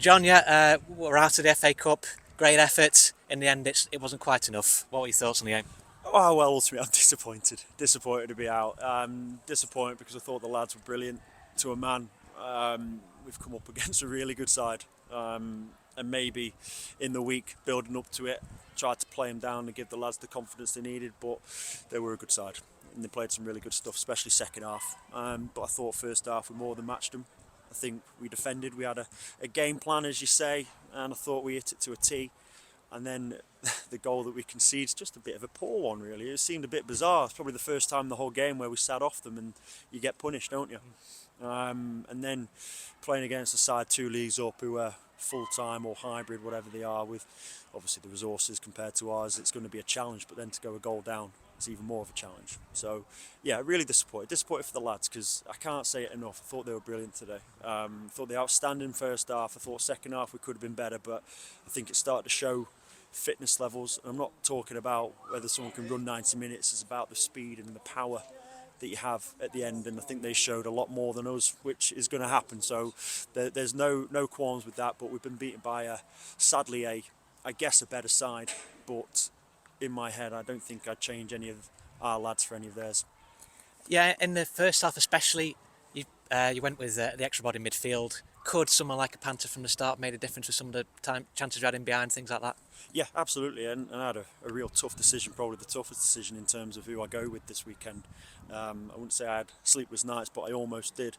John, yeah, we're out of the FA Cup. Great effort. In the end, it wasn't quite enough. What were your thoughts on the game? Oh well, ultimately I'm disappointed. Disappointed to be out. Disappointed because I thought the lads were brilliant to a man. We've come up against a really good side, and maybe in the week building up to it, tried to play them down and give the lads the confidence they needed. But they were a good side, and they played some really good stuff, especially second half. But I thought first half we more than matched them. I think we defended. We had a game plan, as you say, and I thought we hit it to a T. And then the goal that we conceded is just a bit of a poor one, really. It seemed a bit bizarre. It's probably the first time in the whole game where we sat off them and you get punished, don't you? And then playing against a side 2 leagues up who are full-time or hybrid, whatever they are, with obviously the resources compared to ours, it's going to be a challenge. But then to go a goal down, it's even more of a challenge. So, yeah, really disappointed. Disappointed for the lads because I can't say it enough. I thought they were brilliant today. Thought they outstanding first half. I thought second half we could have been better, but I think it started to show fitness levels. I'm not talking about whether someone can run 90 minutes. It's about the speed and the power that you have at the end, and I think they showed a lot more than us, which is going to happen. So there's no qualms with that. But we've been beaten by sadly I guess a better side. But in my head, I don't think I'd change any of our lads for any of theirs. Yeah, in the first half especially, you went with the extra body midfield. Could someone like a Panther from the start made a difference with some of the chances we had in behind, things like that? Yeah, absolutely, and I had a real tough decision, probably the toughest decision in terms of who I go with this weekend. I wouldn't say I had sleepless nights, but I almost did.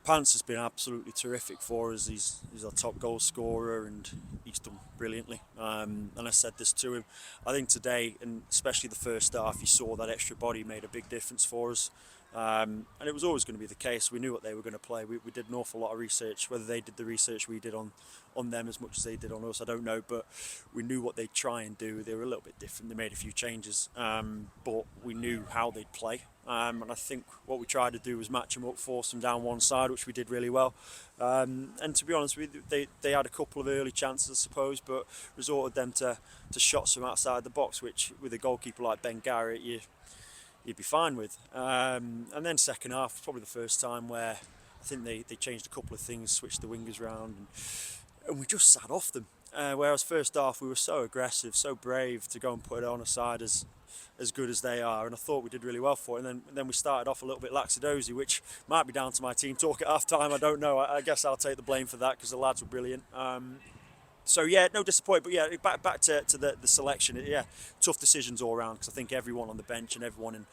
Pants has been absolutely terrific for us. He's our top goal scorer and he's done brilliantly. And I said this to him. I think today, and especially the first half, you saw that extra body made a big difference for us. And it was always going to be the case. We knew what they were going to play. We did an awful lot of research. Whether they did the research we did on them as much as they did on us, I don't know. But we knew what they'd try and do. They were a little bit different. They made a few changes, but we knew how they'd play. And I think what we tried to do was match them up, force them down one side, which we did really well. And to be honest with you, they had a couple of early chances, I suppose, but resorted them to shots from outside the box, which with a goalkeeper like Ben Garrett, you'd be fine with. And then second half, probably the first time where I think they changed a couple of things, switched the wingers round, and we just sat off them. Whereas first half we were so aggressive, so brave to go and put it on a side as good as they are, and I thought we did really well for it. And then we started off a little bit lackadaisy, which might be down to my team talk at half time. I don't know. I guess I'll take the blame for that because the lads were brilliant. So yeah, no disappointment, but yeah, back to the selection. Yeah, tough decisions all around because I think everyone on the bench and everyone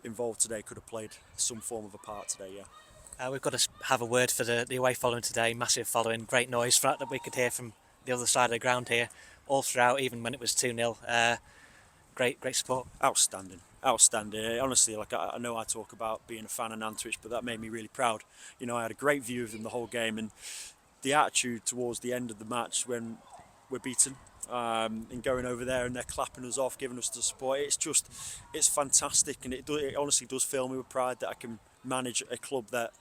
involved today could have played some form of a part today. Yeah. We've got to have a word for the away following today. Massive following, great noise for that we could hear from the other side of the ground here, all throughout, even when it was 2-0. Great support. Outstanding. Honestly, like I know I talk about being a fan of Nantwich, but that made me really proud. You know, I had a great view of them the whole game, and the attitude towards the end of the match when we're beaten, and going over there and they're clapping us off, giving us the support. It's fantastic, and it honestly does fill me with pride that I can manage a club that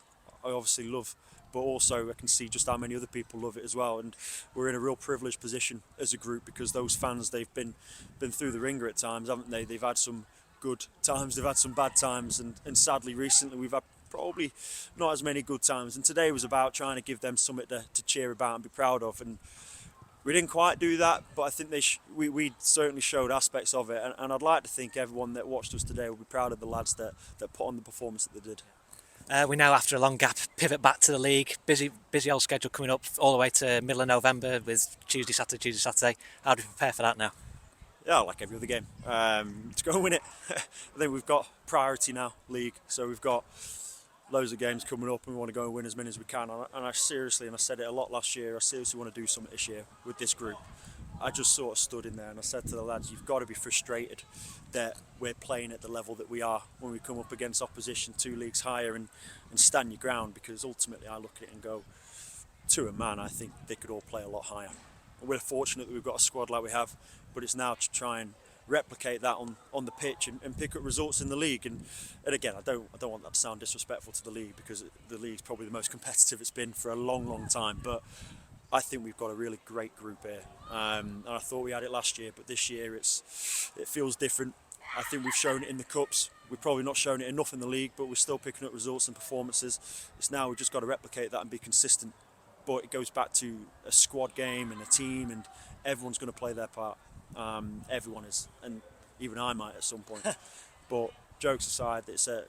I obviously love, but also I can see just how many other people love it as well. And we're in a real privileged position as a group because those fans, they've been through the ringer at times, haven't they? They've had some good times, they've had some bad times, and sadly recently we've had probably not as many good times. And today was about trying to give them something to cheer about and be proud of. And we didn't quite do that, but I think we certainly showed aspects of it. And I'd like to think everyone that watched us today will be proud of the lads that put on the performance that they did. We now, after a long gap, pivot back to the league. Busy old schedule coming up all the way to middle of November with Tuesday, Saturday. How do we prepare for that now? Yeah, like every other game, to go and win it. I think we've got priority now, league. So we've got loads of games coming up and we want to go and win as many as we can. And I seriously, and I said it a lot last year, I seriously want to do something this year with this group. I just sort of stood in there and I said to the lads, you've got to be frustrated that we're playing at the level that we are when we come up against opposition 2 leagues higher, and stand your ground, because ultimately I look at it and go, to a man, I think they could all play a lot higher. We're fortunate that we've got a squad like we have, but it's now to try and replicate that on the pitch and pick up results in the league. And again, I don't want that to sound disrespectful to the league, because the league's probably the most competitive it's been for a long time. But I think we've got a really great group here, and I thought we had it last year, but this year it feels different. I think we've shown it in the cups. We've probably not shown it enough in the league, but we're still picking up results and performances. It's now we've just got to replicate that and be consistent. but it goes back to a squad game and a team, and everyone's going to play their part. Everyone is, and even I might at some point. But jokes aside, it's going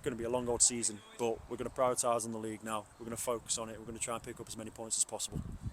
to be a long old season, but we're going to prioritise on the league now. We're going to focus on it. We're going to try and pick up as many points as possible.